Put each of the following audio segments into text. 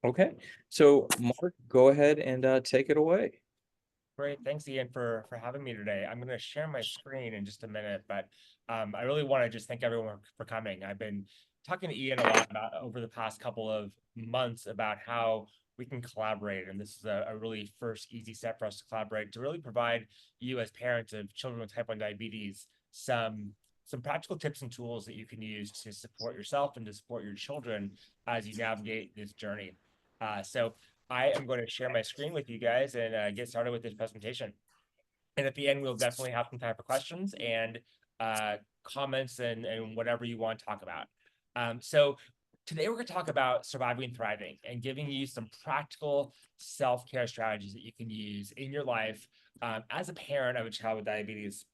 Okay. So, Mark, go ahead and take it away. Great. Thanks, Ian, for having me today. I'm going to share my screen in just a minute, but I really want to just thank everyone for coming. I've been talking to Ian a lot about over the past couple of months about how we can collaborate, and this is a really first easy step for us to collaborate to really provide you as parents of children with type 1 diabetes some practical tips and tools that you can use to support yourself and to support your children as you navigate this journey. So I am going to share my screen with you guys and get started with this presentation. And at the end, we'll definitely have some time for questions and uh, comments and whatever you want to talk about. So today we're going to talk about surviving and thriving and giving you some practical self-care strategies that you can use in your life as a parent of a child with diabetes.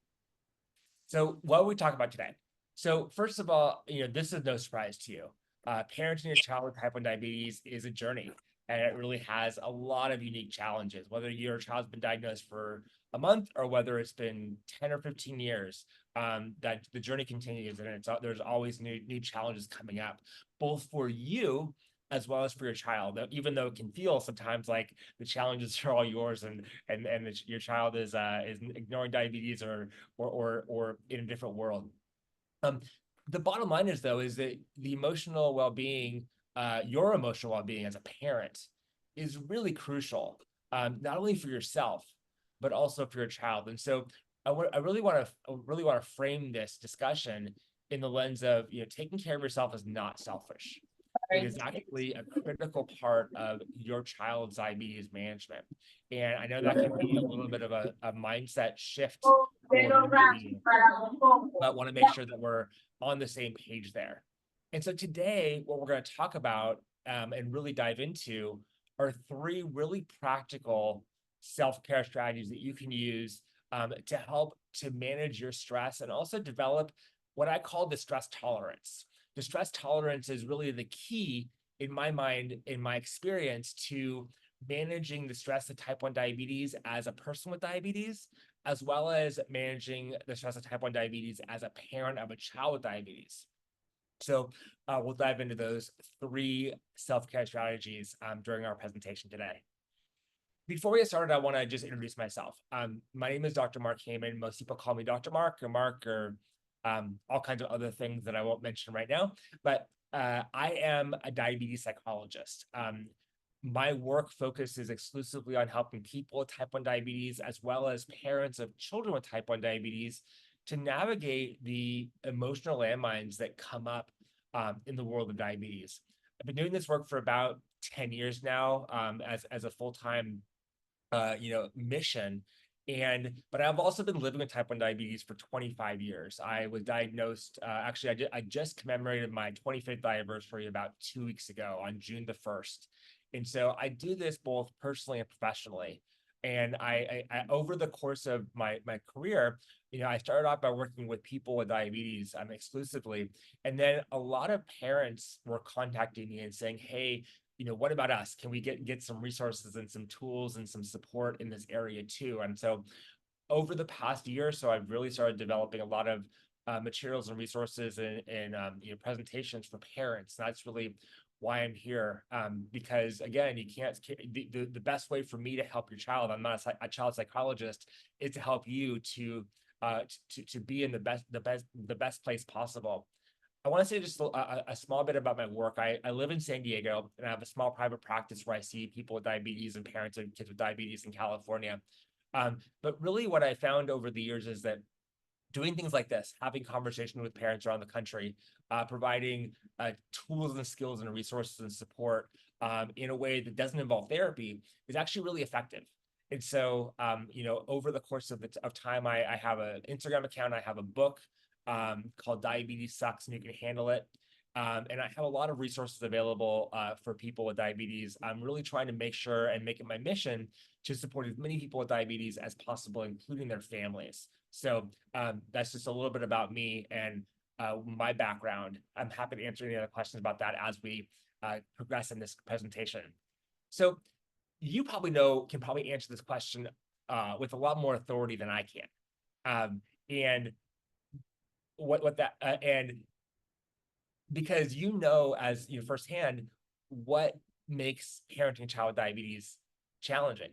So what will we talk about today? So first of all, this is no surprise to you. Parenting a child with type 1 diabetes is a journey, and it really has a lot of unique challenges, whether your child's been diagnosed for a month or whether it's been 10 or 15 years, that the journey continues, and there's always new challenges coming up, both for you as well as for your child, even though it can feel sometimes like the challenges are all yours and your child is ignoring diabetes or in a different world. Um, the bottom line is though is that the emotional well-being, your emotional well-being as a parent, is really crucial, not only for yourself but also for your child. And so I really want to frame this discussion in the lens of taking care of yourself is not selfish. It is actually a critical part of your child's diabetes management. And I know that can be a little bit of a mindset shift for many, but want to make sure that we're on the same page there. And so today, what we're going to talk about and really dive into are three really practical self-care strategies that you can use to help to manage your stress and also develop what I call the stress tolerance. The stress tolerance is really the key, in my mind, in my experience, to managing the stress of type 1 diabetes as a person with diabetes, as well as managing the stress of type 1 diabetes as a parent of a child with diabetes. So we'll dive into those three self-care strategies during our presentation today. Before we get started, I want to just introduce myself. My name is Dr. Mark Heyman. Most people call me Dr. Mark or all kinds of other things that I won't mention right now. But I am a diabetes psychologist. My work focuses exclusively on helping people with type 1 diabetes, as well as parents of children with type 1 diabetes, to navigate the emotional landmines that come up in the world of diabetes. I've been doing this work for about 10 years now as a full-time mission. But I've also been living with type 1 diabetes for 25 years. I was diagnosed, actually, I just commemorated my 25th anniversary about 2 weeks ago on June the 1st. And so I do this both personally and professionally. And I over the course of my career, I started off by working with people with diabetes exclusively. And then a lot of parents were contacting me and saying, hey, what about us? Can we get some resources and some tools and some support in this area too? And so over the past year or so, I've really started developing a lot of materials and resources and presentations for parents. And that's really why I'm here. Because again, you can't, the best way for me to help your child, I'm not a child psychologist, is to help you to be in the best place possible. I want to say just a small bit about my work. I live in San Diego and I have a small private practice where I see people with diabetes and parents of kids with diabetes in California. But really what I found over the years is that doing things like this, having conversations with parents around the country, providing tools and skills and resources and support in a way that doesn't involve therapy is actually really effective. And so, over the course of time, I have an Instagram account, I have a book called Diabetes Sucks and You Can Handle It. And I have a lot of resources available for people with diabetes. I'm really trying to make sure and make it my mission to support as many people with diabetes as possible, including their families. So that's just a little bit about me and my background. I'm happy to answer any other questions about that as we progress in this presentation. So you can probably answer this question with a lot more authority than I can. And what that and because as firsthand what makes parenting a child with diabetes challenging.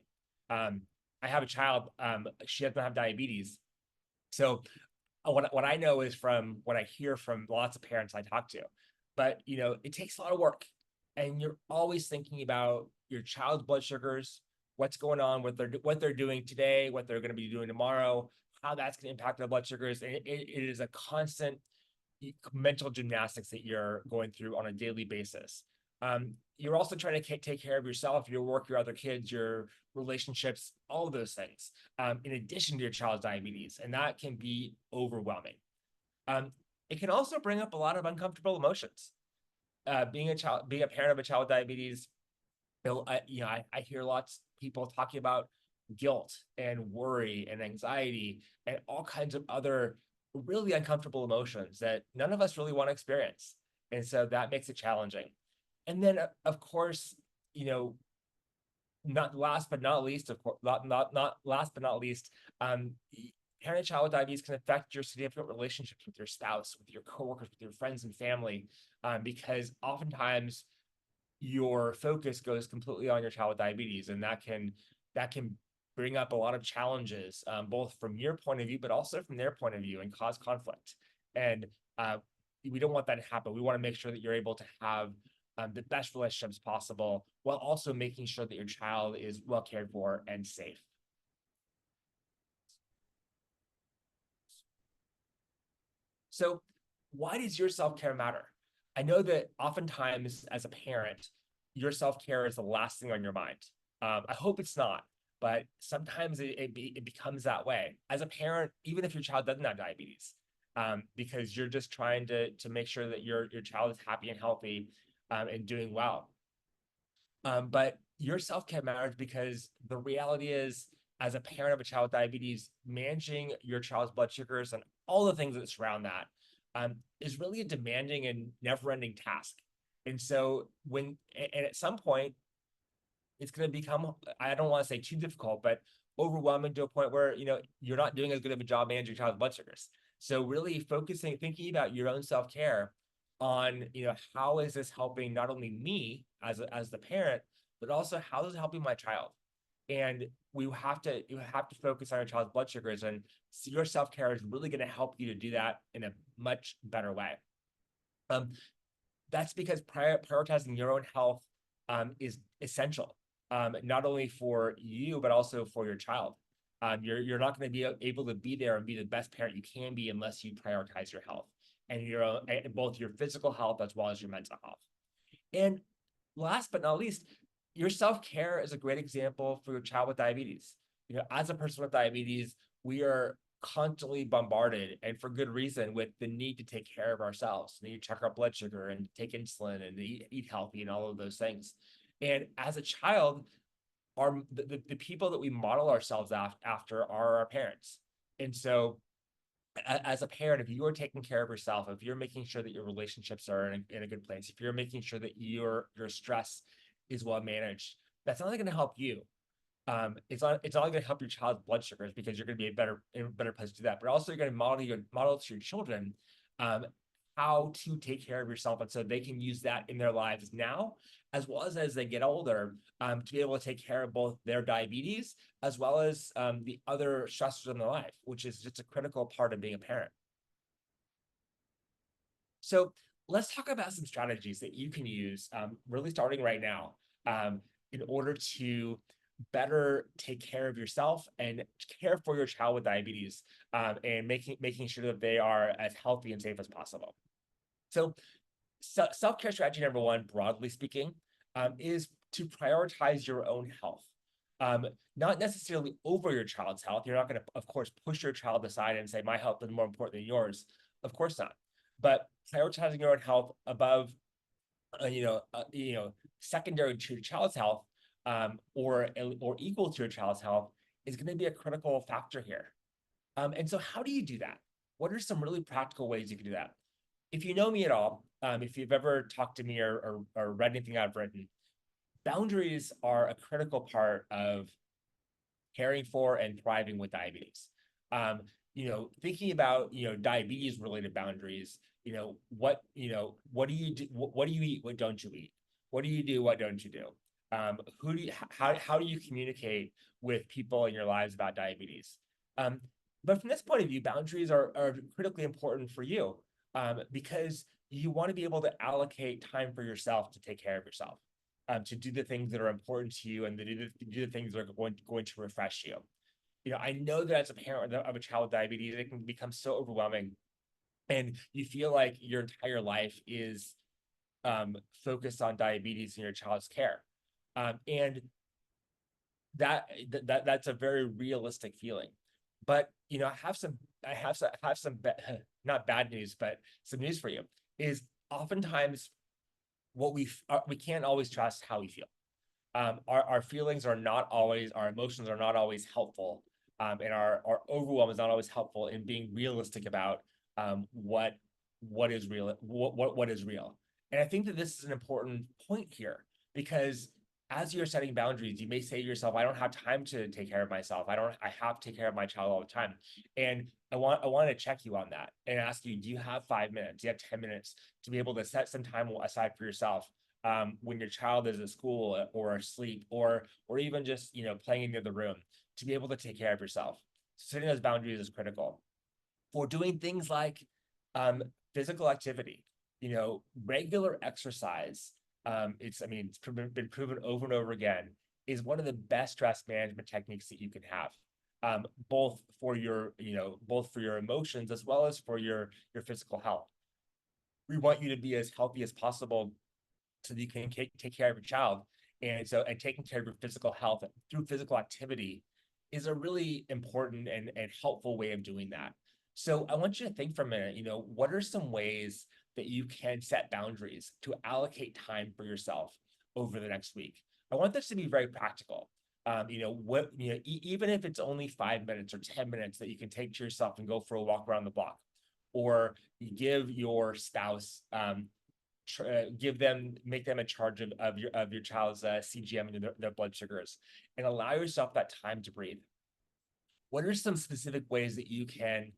I have a child, she doesn't have diabetes. So what I know is from what I hear from lots of parents I talk to, but it takes a lot of work, and you're always thinking about your child's blood sugars, what's going on, what they're doing today, what they're going to be doing tomorrow, how that's going to impact their blood sugars, and it is a constant mental gymnastics that you're going through on a daily basis. You're also trying to take care of yourself, your work, your other kids, your relationships, all of those things, in addition to your child's diabetes, and that can be overwhelming. Um, it can also bring up a lot of uncomfortable emotions. Being a parent of a child with diabetes, I hear lots of people talking about guilt and worry and anxiety and all kinds of other really uncomfortable emotions that none of us really want to experience. And so that makes it challenging. And then, of course, you know, not last but not least, of course, not last but not least, parent child with diabetes can affect your significant relationships with your spouse, with your coworkers, with your friends and family, because oftentimes your focus goes completely on your child with diabetes, and that can bring up a lot of challenges, both from your point of view, but also from their point of view, and cause conflict. And we don't want that to happen. We want to make sure that you're able to have the best relationships possible, while also making sure that your child is well cared for and safe. So, why does your self care matter? I know that oftentimes as a parent, your self care is the last thing on your mind. I hope it's not, but sometimes it becomes that way. As a parent, even if your child doesn't have diabetes, because you're just trying to make sure that your child is happy and healthy, and doing well. But your self care matters because the reality is, as a parent of a child with diabetes, managing your child's blood sugars and all the things that surround that, is really a demanding and never ending task. And so, and at some point, it's going to become, I don't want to say too difficult, but overwhelming to a point where you're not doing as good of a job managing child's blood sugars. So really thinking about your own self-care on, how is this helping not only me as the parent, but also how is it helping my child? And you have to focus on your child's blood sugars, and your self-care is really going to help you to do that in a much better way. That's because prioritizing your own health, is essential, not only for you, but also for your child. You're not going to be able to be there and be the best parent you can be unless you prioritize your health and both your physical health as well as your mental health. And last but not least, your self-care is a great example for your child with diabetes. As a person with diabetes, we are constantly bombarded, and for good reason, with the need to take care of ourselves, need to check our blood sugar and take insulin and eat healthy and all of those things. And as a child, the people that we model ourselves after are our parents. And so as a parent, if you are taking care of yourself, if you're making sure that your relationships are in a good place, if you're making sure that your stress is well managed, that's not only going to help you. It's not going to help your child's blood sugars, because you're going to be in a better place to do that. But also, you're going to model to your children, how to take care of yourself, and so they can use that in their lives now, as well as they get older, to be able to take care of both their diabetes as well as the other stressors in their life, which is just a critical part of being a parent. So let's talk about some strategies that you can use, really starting right now, in order to better take care of yourself and care for your child with diabetes, and making sure that they are as healthy and safe as possible. So self-care strategy number one, broadly speaking, is to prioritize your own health. Not necessarily over your child's health. You're not going to, of course, push your child aside and say, my health is more important than yours. Of course not. But prioritizing your own health above, secondary to your child's health, or equal to your child's health, is going to be a critical factor here. And so how do you do that? What are some really practical ways you can do that? If you know me at all, if you've ever talked to me or read anything I've written, boundaries are a critical part of caring for and thriving with diabetes. Thinking about, diabetes related boundaries, what do you do? What do you eat? What don't you eat? What do you do? What don't you do? Who do you, how do you communicate with people in your lives about diabetes? Um, but from this point of view, boundaries are critically important for you, because you want to be able to allocate time for yourself to take care of yourself, to do the things that are important to you and to do the things that are going to refresh you. I know that as a parent of a child with diabetes, it can become so overwhelming, and you feel like your entire life is focused on diabetes in your child's care. And that's a very realistic feeling. But I have some not bad news, but some news for you is oftentimes we can't always trust how we feel. Our feelings are not always, our emotions are not always helpful, and our overwhelm is not always helpful in being realistic about what is real, what is real. And I think that this is an important point here, because as you're setting boundaries, you may say to yourself, I don't have time to take care of myself. I have to take care of my child all the time. And I want to check you on that and ask you, do you have 5 minutes? Do you have 10 minutes to be able to set some time aside for yourself, when your child is at school or asleep, or even just playing in the other room, to be able to take care of yourself? Setting those boundaries is critical for doing things like physical activity, regular exercise. Been proven over and over again, is one of the best stress management techniques that you can have, both for your emotions as well as for your physical health. We want you to be as healthy as possible so that you can take care of your child. And taking care of your physical health through physical activity is a really important and helpful way of doing that. So I want you to think for a minute, what are some ways that you can set boundaries to allocate time for yourself over the next week? I want this to be very practical. Even if it's only 5 minutes or 10 minutes that you can take to yourself and go for a walk around the block, or you give your spouse, make them in charge of your child's CGM and their blood sugars, and allow yourself that time to breathe. What are some specific ways that you can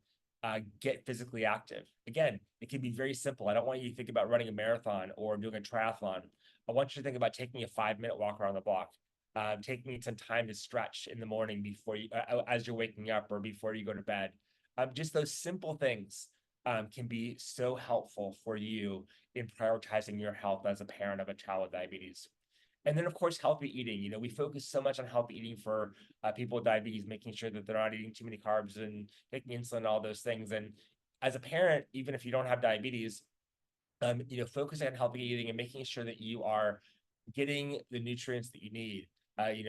get physically active? Again, it can be very simple. I don't want you to think about running a marathon or doing a triathlon. I want you to think about taking a 5-minute walk around the block, taking some time to stretch in the morning as you're waking up or before you go to bed. Just those simple things can be so helpful for you in prioritizing your health as a parent of a child with diabetes. And then, of course, healthy eating. We focus so much on healthy eating for people with diabetes, making sure that they're not eating too many carbs and taking insulin and all those things. And as a parent, even if you don't have diabetes, focusing on healthy eating and making sure that you are getting the nutrients that you need,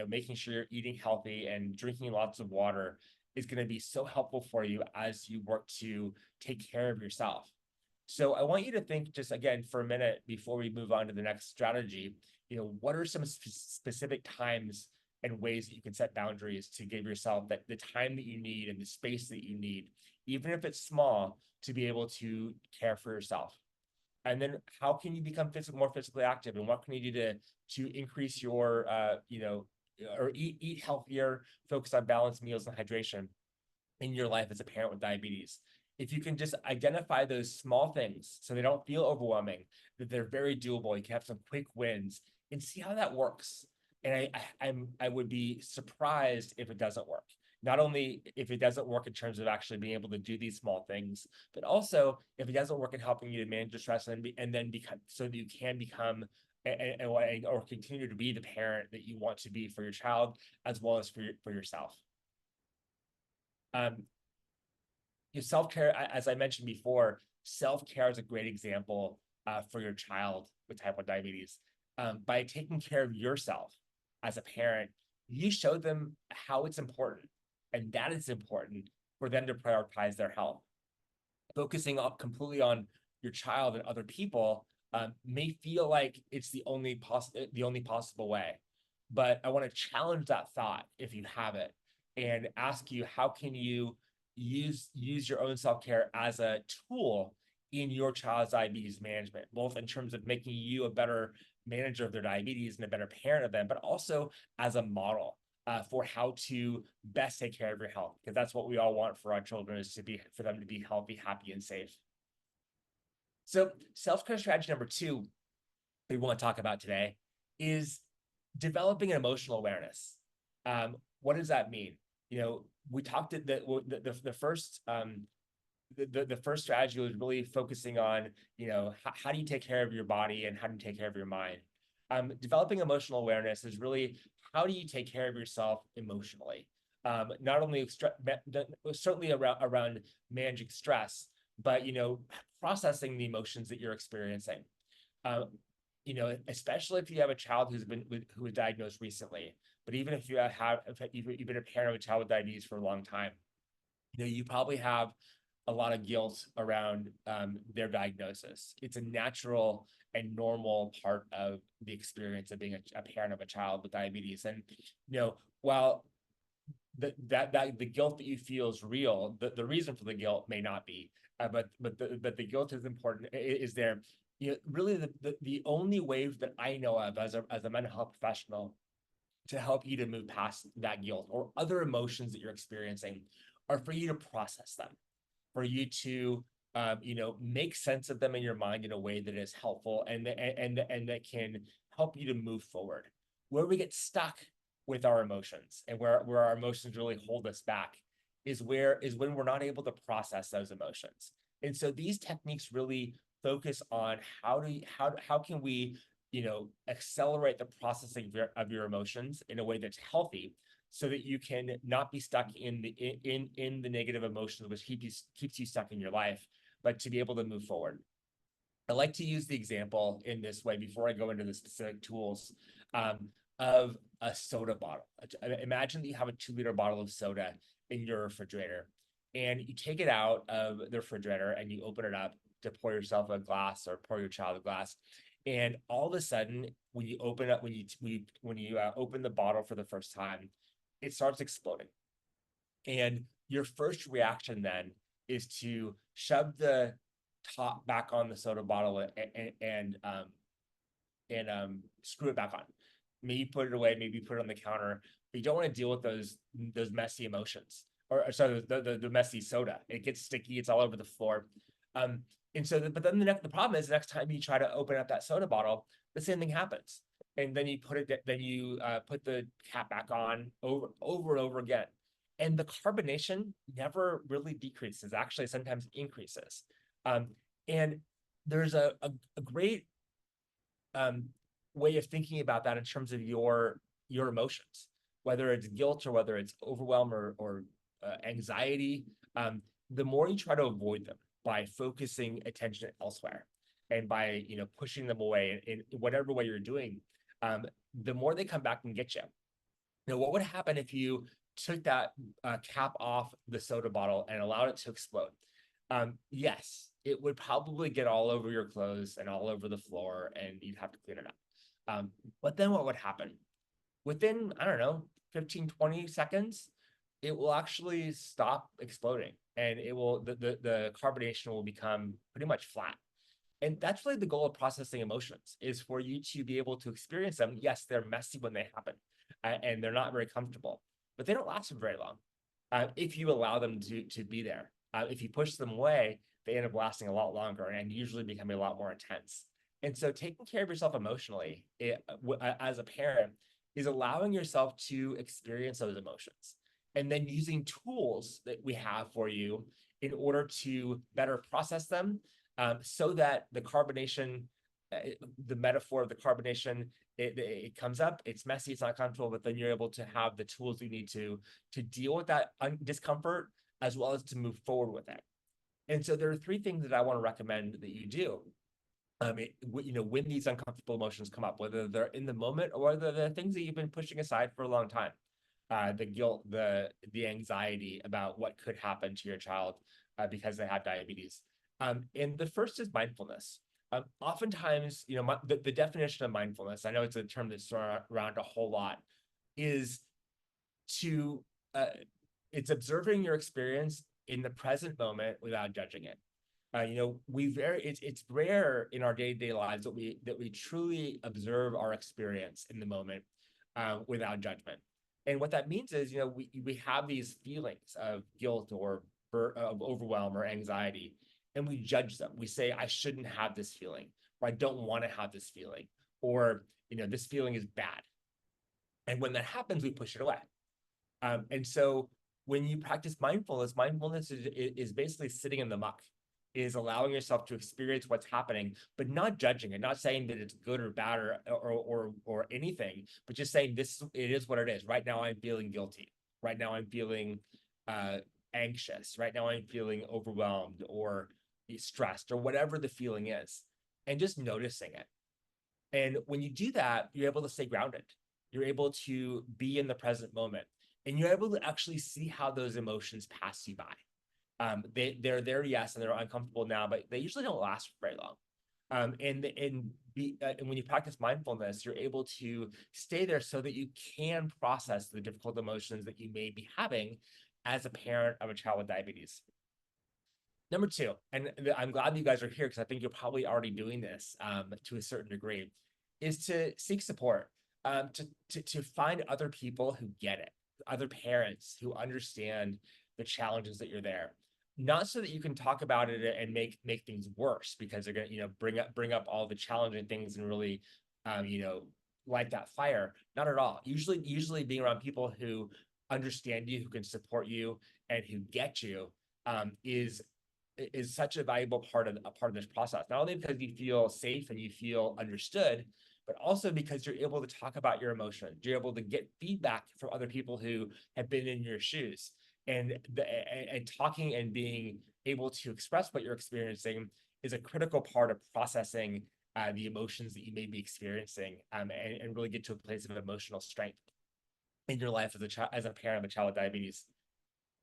making sure you're eating healthy and drinking lots of water is going to be so helpful for you as you work to take care of yourself. So I want you to think just again for a minute before we move on to the next strategy, what are some specific times and ways that you can set boundaries to give yourself that the time that you need and the space that you need, even if it's small, to be able to care for yourself? And then how can you become more physically active, and what can you do to increase your or eat healthier, focus on balanced meals and hydration in your life as a parent with diabetes? If you can just identify those small things so they don't feel overwhelming, that they're very doable, you can have some quick wins and see how that works. And I would be surprised if it doesn't work. Not only if it doesn't work in terms of actually being able to do these small things, but also if it doesn't work in helping you to manage your stress and then become so that you can become or continue to be the parent that you want to be for your child as well as for yourself. Your self-care, as I mentioned before, self-care is a great example for your child with type 1 diabetes. By taking care of yourself as a parent, you show them how it's important and that it's important for them to prioritize their health. Focusing completely on your child and other people may feel like it's the only possible way. But I want to challenge that thought if you have it, and ask you, how can you use your own self-care as a tool in your child's diabetes management, both in terms of making you a better manager of their diabetes and a better parent of them, but also as a model for how to best take care of your health, because that's what we all want for our children, is for them to be healthy, happy, and safe. So self-care strategy number 2 we want to talk about today is developing an emotional awareness. What does that mean? We talked at the first the first strategy was really focusing on, how do you take care of your body and how do you take care of your mind. Developing emotional awareness is really how do you take care of yourself emotionally. Not only certainly around managing stress, but processing the emotions that you're experiencing. Uh, Especially if you have a child who was diagnosed recently, but even if you've been a parent of a child with diabetes for a long time, you probably have a lot of guilt around their diagnosis. It's a natural and normal part of the experience of being a parent of a child with diabetes. And while the guilt that you feel is real, the reason for the guilt may not be, but the guilt is important. Is there? Really the only way that I know of as a mental health professional to help you to move past that guilt or other emotions that you're experiencing are for you to process them, for you to make sense of them in your mind in a way that is helpful and that can help you to move forward. Where we get stuck with our emotions and where our emotions really hold us back is when we're not able to process those emotions. And so these techniques really focus on how can we accelerate the processing of your emotions in a way that's healthy, so that you can not be stuck in the negative emotions, which keeps you stuck in your life, but to be able to move forward. I like to use the example in this way before I go into the specific tools, of a soda bottle. Imagine that you have a 2-liter bottle of soda in your refrigerator, and you take it out of the refrigerator and you open it up to pour yourself a glass or pour your child a glass. And all of a sudden, when you open up, when you open the bottle for the first time, it starts exploding. And your first reaction then is to shove the top back on the soda bottle and screw it back on. Maybe put it away, maybe put it on the counter. But you don't want to deal with those messy emotions, or sorry, the messy soda. It gets sticky. It's all over the floor. Um, and so, but then the problem is the next time you try to open up that soda bottle, the same thing happens. And then you put the cap back on over and over again. And the carbonation never really decreases, actually sometimes increases. And there's a great way of thinking about that in terms of your emotions, whether it's guilt or whether it's overwhelm or anxiety. The more you try to avoid them by focusing attention elsewhere and by pushing them away in whatever way you're doing, the more they come back and get you. What would happen if you took that cap off the soda bottle and allowed it to explode? Yes, it would probably get all over your clothes and all over the floor, and you'd have to clean it up. But then what would happen? Within, I don't know, 15, 20 seconds, it will actually stop exploding, and the carbonation will become pretty much flat. And that's really the goal of processing emotions, is for you to be able to experience them. Yes, they're messy when they happen, and they're not very comfortable, but they don't last for very long if you allow them to be there. If you push them away, they end up lasting a lot longer and usually becoming a lot more intense. And so taking care of yourself emotionally as a parent is allowing yourself to experience those emotions, and then using tools that we have for you in order to better process them, so that the carbonation, the metaphor of the carbonation, it comes up, it's messy, it's not comfortable, but then you're able to have the tools you need to deal with that discomfort as well as to move forward with it. And so there are 3 things that I want to recommend that you do. When these uncomfortable emotions come up, whether they're in the moment or whether they're things that you've been pushing aside for a long time, the guilt, the anxiety about what could happen to your child because they have diabetes. And the first is mindfulness. Oftentimes, the definition of mindfulness, I know it's a term that's thrown around a whole lot, is to it's observing your experience in the present moment without judging it. It's rare in our day-to-day lives that we truly observe our experience in the moment without judgment. And what that means is, we have these feelings of guilt or of overwhelm or anxiety, and we judge them. We say, I shouldn't have this feeling, or I don't want to have this feeling, or, this feeling is bad. And when that happens, we push it away. And so when you practice mindfulness, mindfulness is basically sitting in the muck, is allowing yourself to experience what's happening, but not judging it, not saying that it's good or bad or anything, but just saying it is what it is. Right now I'm feeling guilty. Right now I'm feeling anxious. Right now I'm feeling overwhelmed or stressed or whatever the feeling is, and just noticing it. And when you do that, you're able to stay grounded. You're able to be in the present moment, and you're able to actually see how those emotions pass you by. They're there, yes, and they're uncomfortable now, but they usually don't last for very long. And when you practice mindfulness, you're able to stay there so that you can process the difficult emotions that you may be having as a parent of a child with diabetes. Number two, and I'm glad you guys are here because I think you're probably already doing this to a certain degree, is to seek support, to find other people who get it, other parents who understand the challenges that you're there. Not so that you can talk about it and make things worse because they're gonna bring up all the challenging things and really light that fire. Not at all. Usually being around people who understand you, who can support you, and who get you is such a valuable part of this process. Not only because you feel safe and you feel understood, but also because you're able to talk about your emotions. You're able to get feedback from other people who have been in your shoes, and talking and being able to express what you're experiencing is a critical part of processing the emotions that you may be experiencing, and really get to a place of emotional strength in your life as a parent of a child with diabetes.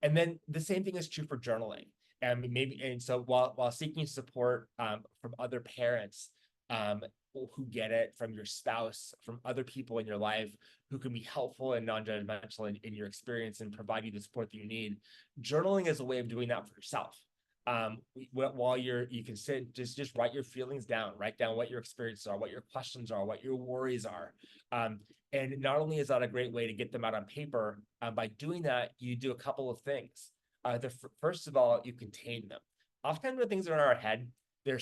And then the same thing is true for journaling. And so while seeking support from other parents who get it, from your spouse, from other people in your life who can be helpful and non-judgmental in your experience and provide you the support that you need, journaling is a way of doing that for yourself. While you can sit, just write your feelings down, write down what your experiences are, what your questions are, what your worries are. And not only is that a great way to get them out on paper, by doing that, you do a couple of things. First of all, you contain them. Oftentimes when things are in our head, they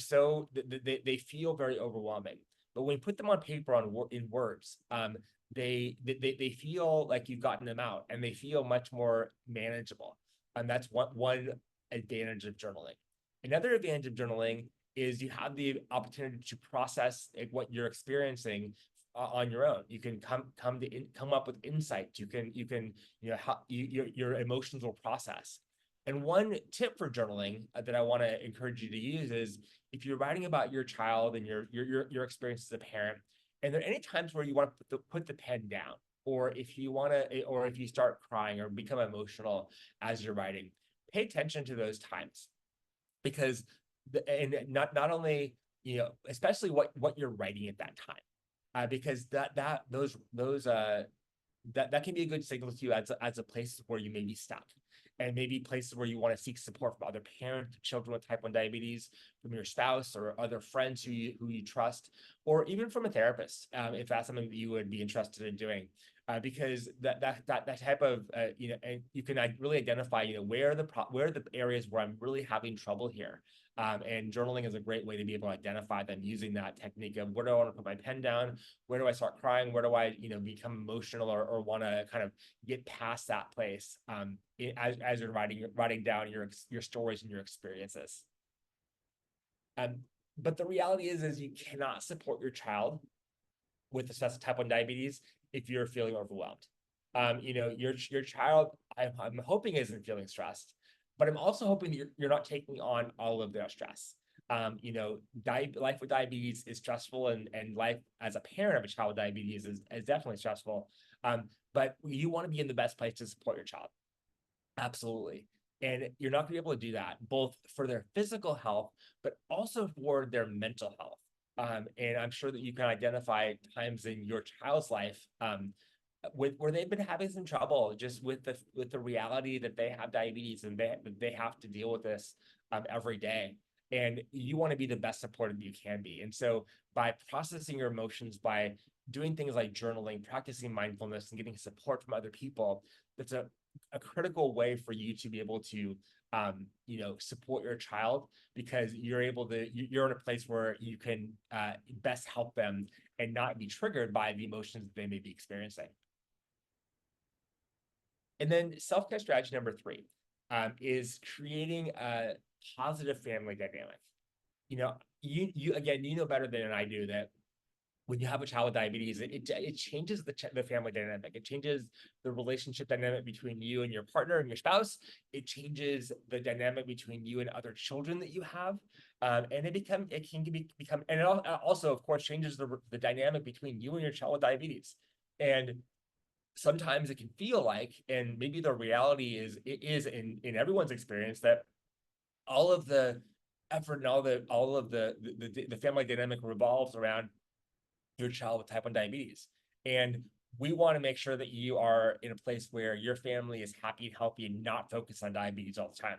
feel very overwhelming. But when you put them on paper in words, they feel like you've gotten them out, and they feel much more manageable. And that's one advantage of journaling. Another advantage of journaling is you have the opportunity to process what you're experiencing on your own. You can come up with insights. Your emotions will process. And one tip for journaling that I want to encourage you to use is, if you're writing about your child and your experience as a parent, and there are any times where you want to put the pen down, or if you start crying or become emotional as you're writing, pay attention to those times, because not only, especially what you're writing at that time, because that can be a good signal to you as a place where you may be stuck, and maybe places where you want to seek support from other parents of children with type 1 diabetes, from your spouse or other friends who you trust, or even from a therapist, if that's something that you would be interested in doing. Because that type of and you can really identify where are the areas where I'm really having trouble here, and journaling is a great way to be able to identify them using that technique of, where do I want to put my pen down, where do I start crying, where do I become emotional or want to kind of get past that place, as you're writing down your stories and your experiences. But the reality is you cannot support your child with excessive type 1 diabetes if you're feeling overwhelmed. Your child, I'm hoping, isn't feeling stressed, but I'm also hoping that you're not taking on all of their stress. Life with diabetes is stressful, and life as a parent of a child with diabetes is definitely stressful. But you want to be in the best place to support your child. Absolutely. And you're not going to be able to do that both for their physical health, but also for their mental health. And I'm sure that you can identify times in your child's life where they've been having some trouble just with the reality that they have diabetes, and they have to deal with this every day. And you want to be the best supported you can be. And so by processing your emotions, by doing things like journaling, practicing mindfulness, and getting support from other people, that's a critical way for you to be able to support your child, because you're in a place where you can best help them and not be triggered by the emotions that they may be experiencing. And then self-care strategy number three is creating a positive family dynamic. You again, you know better than I do that when you have a child with diabetes, it changes the family dynamic. It changes the relationship dynamic between you and your partner and your spouse. It changes the dynamic between you and other children that you have, and it can become, and it also, of course, changes the dynamic between you and your child with diabetes. And sometimes it can feel like, and maybe the reality is, it is in everyone's experience, that all of the effort and all of the family dynamic revolves around your child with type 1 diabetes. And we want to make sure that you are in a place where your family is happy and healthy and not focused on diabetes all the time.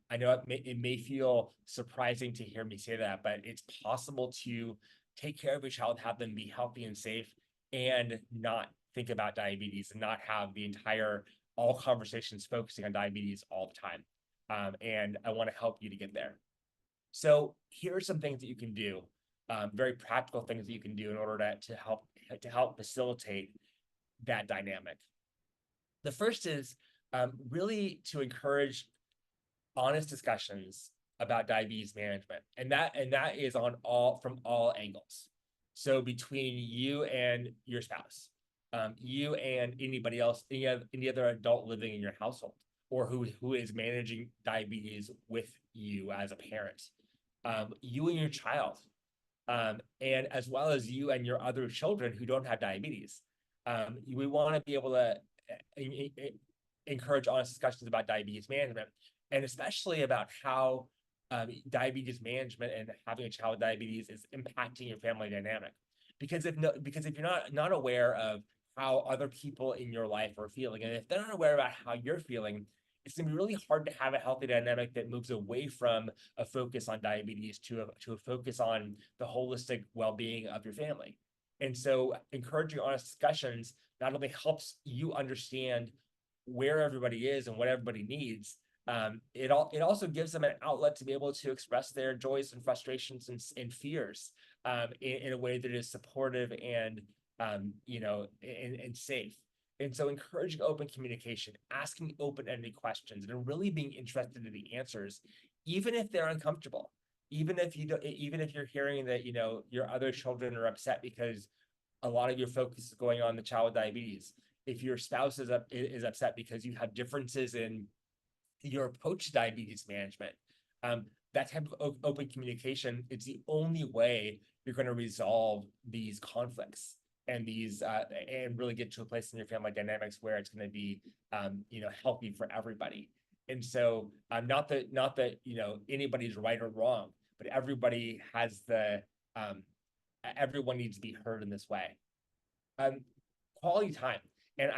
I know it may feel surprising to hear me say that, but it's possible to take care of your child, have them be healthy and safe, and not think about diabetes, and not have all conversations focusing on diabetes all the time. And I want to help you to get there. So here are some things that you can do, very practical things that you can do in order to help facilitate that dynamic. The first is really to encourage honest discussions about diabetes management, and that is from all angles. So between you and your spouse, you and anybody else, any other adult living in your household, or who is managing diabetes with you as a parent, you and your child, and as well as you and your other children who don't have diabetes. We want to be able to encourage honest discussions about diabetes management, and especially about how diabetes management and having a child with diabetes is impacting your family dynamic. Because if you're not aware of how other people in your life are feeling, and if they're not aware about how you're feeling, it's going to be really hard to have a healthy dynamic that moves away from a focus on diabetes to a focus on the holistic well-being of your family. And so encouraging honest discussions not only helps you understand where everybody is and what everybody needs, it also gives them an outlet to be able to express their joys and frustrations and fears in a way that is supportive and and safe. And so encouraging open communication, asking open-ended questions, and really being interested in the answers, even if they're uncomfortable, even if you're hearing that your other children are upset because a lot of your focus is going on the child with diabetes. If your spouse is upset because you have differences in your approach to diabetes management, that type of open communication, it's the only way you're going to resolve these conflicts and and really get to a place in your family dynamics where it's going to be healthy for everybody. And so not that anybody's right or wrong, but everyone needs to be heard in this way. Quality time. And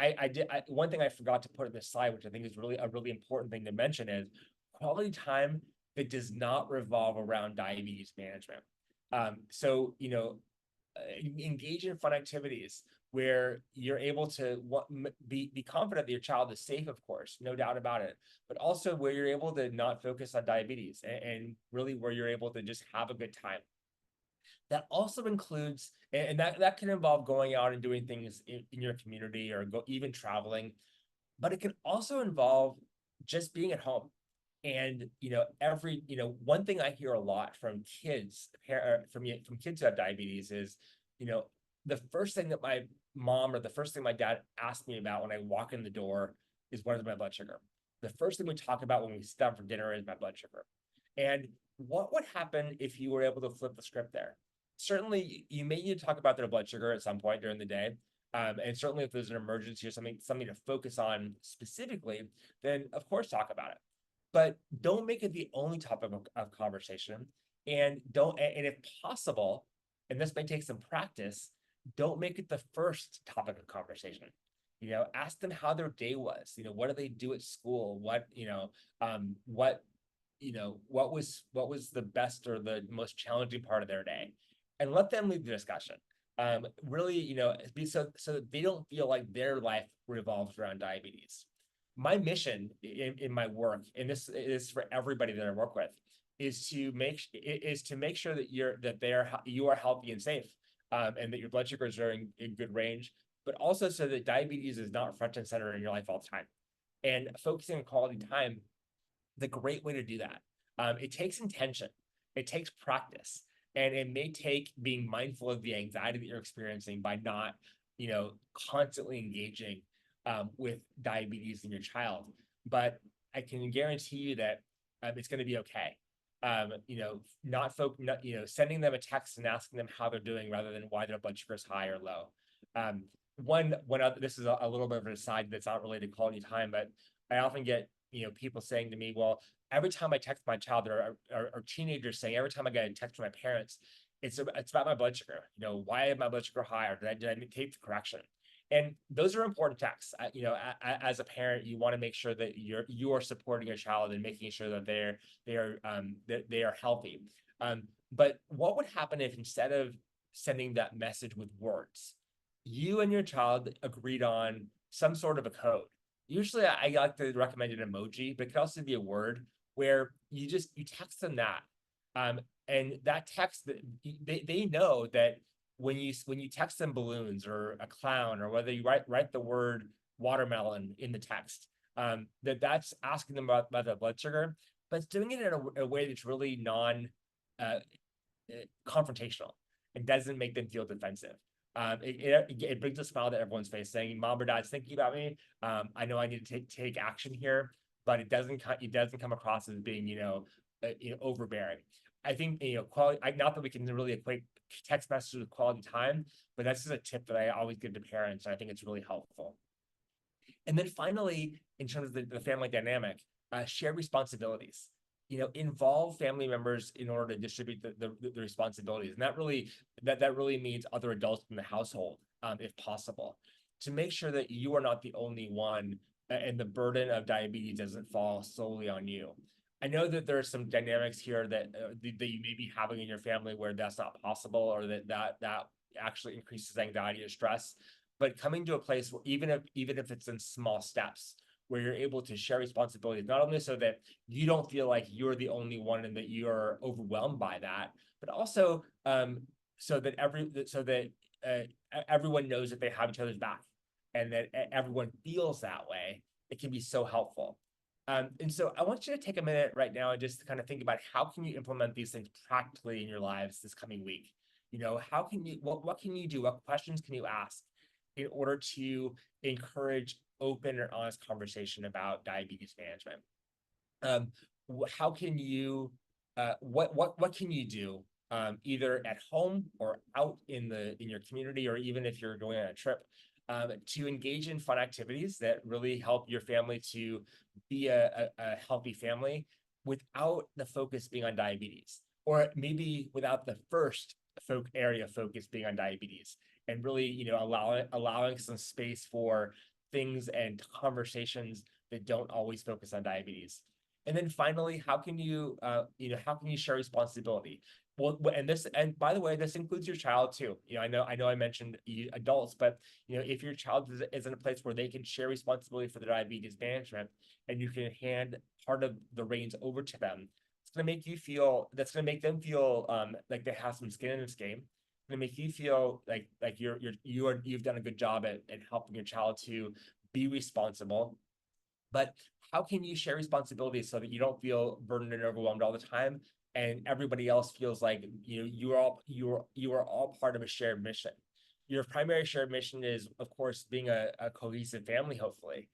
one thing I forgot to put in this slide, which I think is really a really important thing to mention, is quality time that does not revolve around diabetes management. So engage in fun activities where you're able to be confident that your child is safe, of course, no doubt about it, but also where you're able to not focus on diabetes, and really where you're able to just have a good time. That also includes, and that can involve going out and doing things in your community, or even traveling, but it can also involve just being at home. And one thing I hear a lot from kids who have diabetes is, the first thing that my mom or the first thing my dad asked me about when I walk in the door is, what is my blood sugar? The first thing we talk about when we sit down for dinner is my blood sugar. And what would happen if you were able to flip the script there? Certainly, you may need to talk about their blood sugar at some point during the day. And certainly if there's an emergency or something to focus on specifically, then of course talk about it. But don't make it the only topic of conversation. And if possible, and this may take some practice, don't make it the first topic of conversation. Ask them how their day was. What do they do at school? What was the best or the most challenging part of their day, and let them lead the discussion. Really, so that they don't feel like their life revolves around diabetes. my mission in my work, and this is for everybody that I work with, is to make sure that you are healthy and safe, and that your blood sugars are in good range, but also so that diabetes is not front and center in your life all the time. And focusing on quality time, the great way to do that. It takes intention, it takes practice, and it may take being mindful of the anxiety that you're experiencing by not, constantly engaging with diabetes in your child. But I can guarantee you that it's going to be okay. Sending them a text and asking them how they're doing rather than why their blood sugar is high or low. One other, this is a little bit of an aside that's not related to quality time, but I often get people saying to me, well, every time I text my child, or teenagers saying every time I get a text from my parents, it's about my blood sugar. Why is my blood sugar high, or did I take the correction? And those are important texts. As a parent, you want to make sure that you are supporting your child and making sure that they are healthy. But what would happen if, instead of sending that message with words, you and your child agreed on some sort of a code? Usually I like to recommend an emoji, but it could also be a word where you text them that. And that text, that they know that when you text them balloons or a clown, or whether you write the word watermelon in the text, that's asking them about their blood sugar, but it's doing it in a way that's really non uh, confrontational and doesn't make them feel defensive. It brings a smile to everyone's face, saying, "Mom or Dad's thinking about me. I know I need to take action here," but it doesn't come across as being overbearing. I think quality. Not that we can really equate text messages with quality time, but that's just a tip that I always give to parents, and I think it's really helpful. And then finally, in terms of the family dynamic, share responsibilities. Involve family members in order to distribute the responsibilities, and that really means other adults in the household, if possible, to make sure that you are not the only one, and the burden of diabetes doesn't fall solely on you. I know that there are some dynamics here that you may be having in your family where that's not possible, or that actually increases anxiety or stress. But coming to a place where, even if it's in small steps, where you're able to share responsibilities, not only so that you don't feel like you're the only one and that you're overwhelmed by that, but also so that everyone knows that they have each other's back, and that everyone feels that way. It can be so helpful. And so I want you to take a minute right now and just kind of think about, how can you implement these things practically in your lives this coming week? How can you, what can you do? What questions can you ask in order to encourage open and honest conversation about diabetes management? How can you, what can you do, either at home or out in your community, or even if you're going on a trip, to engage in fun activities that really help your family to be a healthy family, without the focus being on diabetes, or maybe without the first area of focus being on diabetes, and really allowing some space for things and conversations that don't always focus on diabetes. And then finally, how can you share responsibility? Well, and by the way, this includes your child too. I know I mentioned adults, but if your child is in a place where they can share responsibility for the diabetes management, and you can hand part of the reins over to them, that's going to make them feel like they have some skin in this game. It's going to make you feel like you've done a good job at helping your child to be responsible. But how can you share responsibilities so that you don't feel burdened and overwhelmed all the time, and everybody else feels like you are all part of a shared mission? Your primary shared mission is, of course, being a cohesive family, hopefully.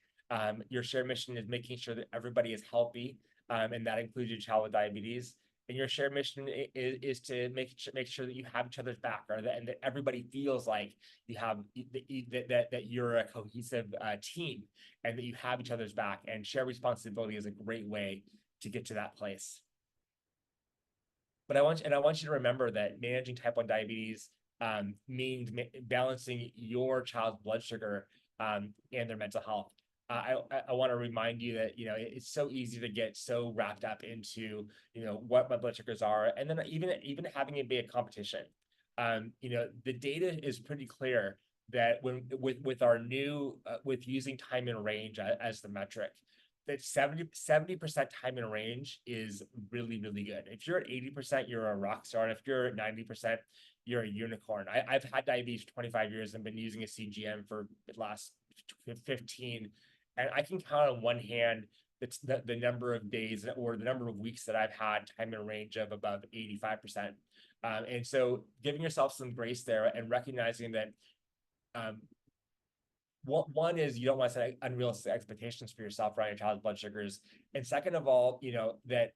Your shared mission is making sure that everybody is healthy, and that includes your child with diabetes. And your shared mission is to make sure that you have each other's back, and that everybody feels like you have that you're a cohesive team, and that you have each other's back. And share responsibility is a great way to get to that place. But I want you to remember that managing type 1 diabetes means balancing your child's blood sugar, and their mental health. I want to remind you that it's so easy to get so wrapped up into what my blood sugars are, and then even having it be a competition. The data is pretty clear that when with our new with using time in range as the metric, that 70% time in range is really, really good. If you're at 80%, you're a rock star. And if you're at 90%, you're a unicorn. I've had diabetes for 25 years and been using a CGM for the last 15. And I can count on one hand the number of days or the number of weeks that I've had time in range of above 85%. And so giving yourself some grace there and recognizing that um, one is you don't want to set unrealistic expectations for yourself around your child's blood sugars. And second of all, that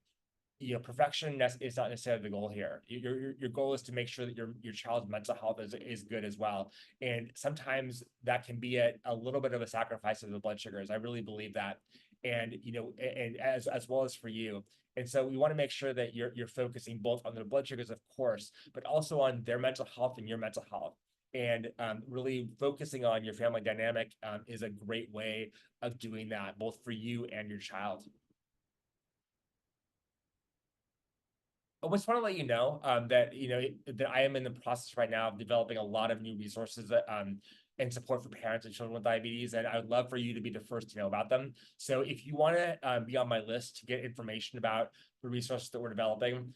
perfection is not necessarily the goal here. Your goal is to make sure that your child's mental health is good as well. And sometimes that can be a little bit of a sacrifice of the blood sugars. I really believe that. And and as well as for you. And so we want to make sure that you're focusing both on their blood sugars, of course, but also on their mental health and your mental health. And really focusing on your family dynamic is a great way of doing that, both for you and your child. I just want to let you know that that I am in the process right now of developing a lot of new resources and support for parents and children with diabetes, and I would love for you to be the first to know about them. So if you want to be on my list to get information about the resources that we're developing,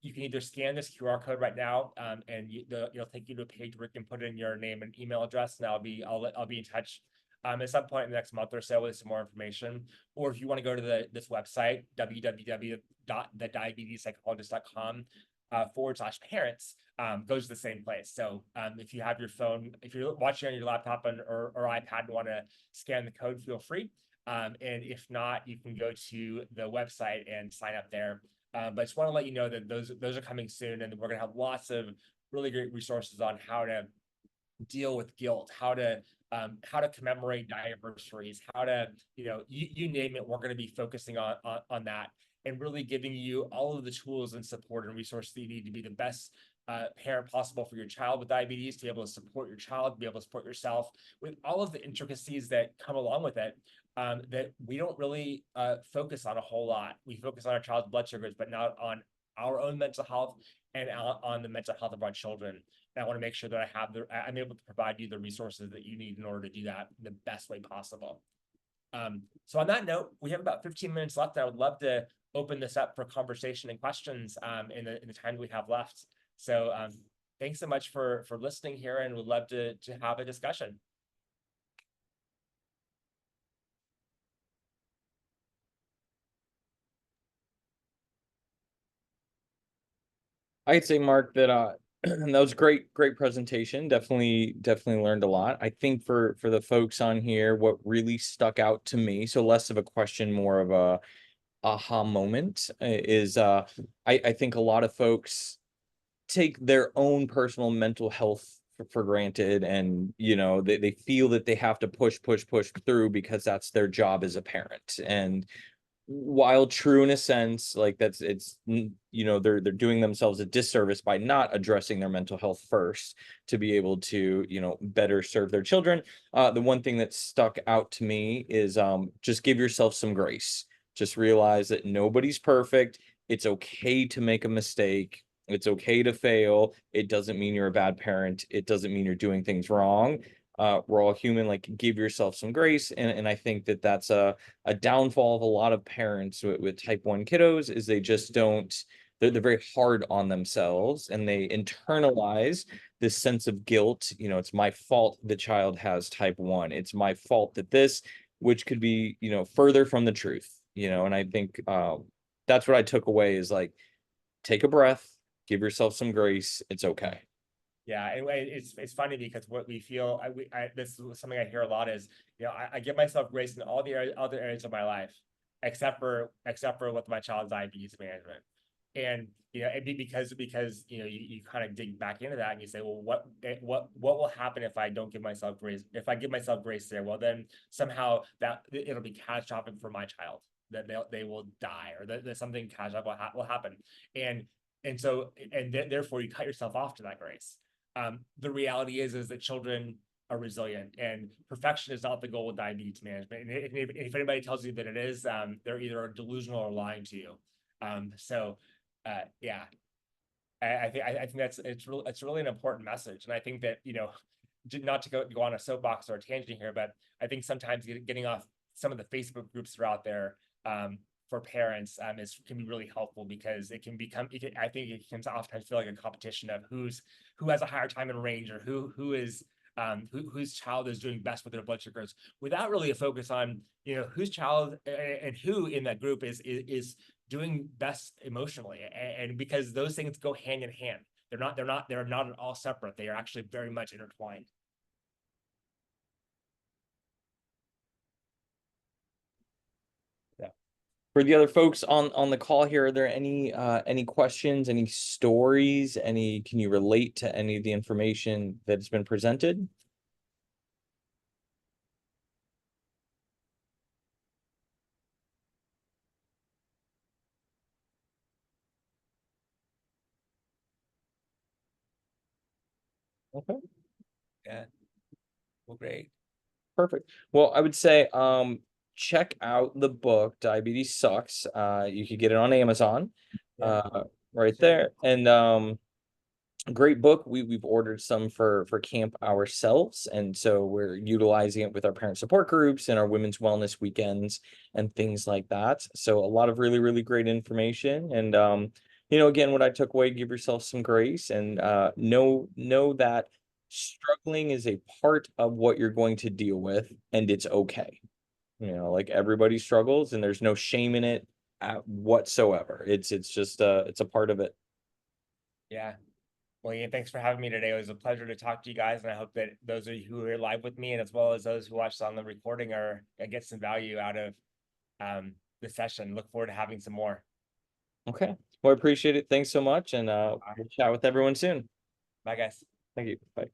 you can either scan this QR code right now, and it'll take you to a page where you can put in your name and email address, and I'll be in touch at some point in the next month or so with some more information. Or if you want to go to this website, www.thediabetespsychologist.com /parents, goes to the same place. So if you have your phone, if you're watching on your laptop or iPad and want to scan the code, feel free. And if not, you can go to the website and sign up there. But I just want to let you know that those are coming soon, and we're going to have lots of really great resources on how to deal with guilt, how to commemorate anniversaries, how to you name it. We're going to be focusing on that and really giving you all of the tools and support and resources that you need to be the best parent possible for your child with diabetes, to be able to support your child, to be able to support yourself with all of the intricacies that come along with it. That we don't really focus on a whole lot. We focus on our child's blood sugars, but not on our own mental health and on the mental health of our children. And I want to make sure that I'm able to provide you the resources that you need in order to do that in the best way possible. So on that note, we have about 15 minutes left. I would love to open this up for conversation and questions in the time we have left. So thanks so much for listening here, and would love to have a discussion. I'd say, Mark, that that was a great presentation. Definitely learned a lot. I think for the folks on here, what really stuck out to me, so less of a question, more of a aha moment, is I think a lot of folks take their own personal mental health for granted, and they feel that they have to push through because that's their job as a parent. And while true in a sense, like they're doing themselves a disservice by not addressing their mental health first to be able to better serve their children. The one thing that stuck out to me is just give yourself some grace. Just realize that nobody's perfect. It's okay to make a mistake. It's okay to fail. It doesn't mean you're a bad parent. It doesn't mean you're doing things wrong. We're all human. Like, give yourself some grace. And I think that that's a downfall of a lot of parents with type 1 kiddos, is they just don't, they're very hard on themselves, and they internalize this sense of guilt. It's my fault the child has type 1. It's my fault that this, which could be further from the truth. And I think that's what I took away, is like, take a breath, give yourself some grace. It's okay. Yeah, and it's funny because what we feel, this is something I hear a lot is, I give myself grace in all the other areas of my life, except for with my child's diabetes management. And it'd be because you kind of dig back into that and you say, well, what will happen if I don't give myself grace? If I give myself grace there, well, then somehow that it'll be catastrophic for my child, that they will die, or that something catastrophic will happen. And so therefore you cut yourself off to that grace. The reality is that children are resilient, and perfection is not the goal with diabetes management. And if anybody tells you that it is, they're either delusional or lying to you. Yeah, I think it's really an important message. And I think that not to go on a soapbox or a tangent here, but I think sometimes getting off some of the Facebook groups that are out there for parents can be really helpful, because it can become, I think it can oftentimes feel like a competition of who has a higher time in range, or whose child is doing best with their blood sugars, without really a focus on, you know, whose child and who in that group is doing best emotionally, and because those things go hand in hand. They're not at all separate. They are actually very much intertwined. Yeah. For the other folks on the call here, are there any questions, any stories, can you relate to any of the information that's been presented? Okay. Yeah. Well, great. Perfect. Well, I would say check out the book Diabetes Sucks. You could get it on Amazon. Yeah. Right there. And great book. We've ordered some for camp ourselves, and so we're utilizing it with our parent support groups and our women's wellness weekends and things like that. So a lot of really, really great information. And again, what I took away, give yourself some grace, and know that struggling is a part of what you're going to deal with, and it's okay. Like everybody struggles, and there's no shame in it whatsoever. It's just it's a part of it. Yeah. Well, Ian, thanks for having me today. It was a pleasure to talk to you guys, and I hope that those of you who are live with me, and as well as those who watched on the recording, get some value out of the session. Look forward to having some more. Okay. Well, I appreciate it. Thanks so much, and we'll chat with everyone soon. Bye, guys. Thank you. Bye.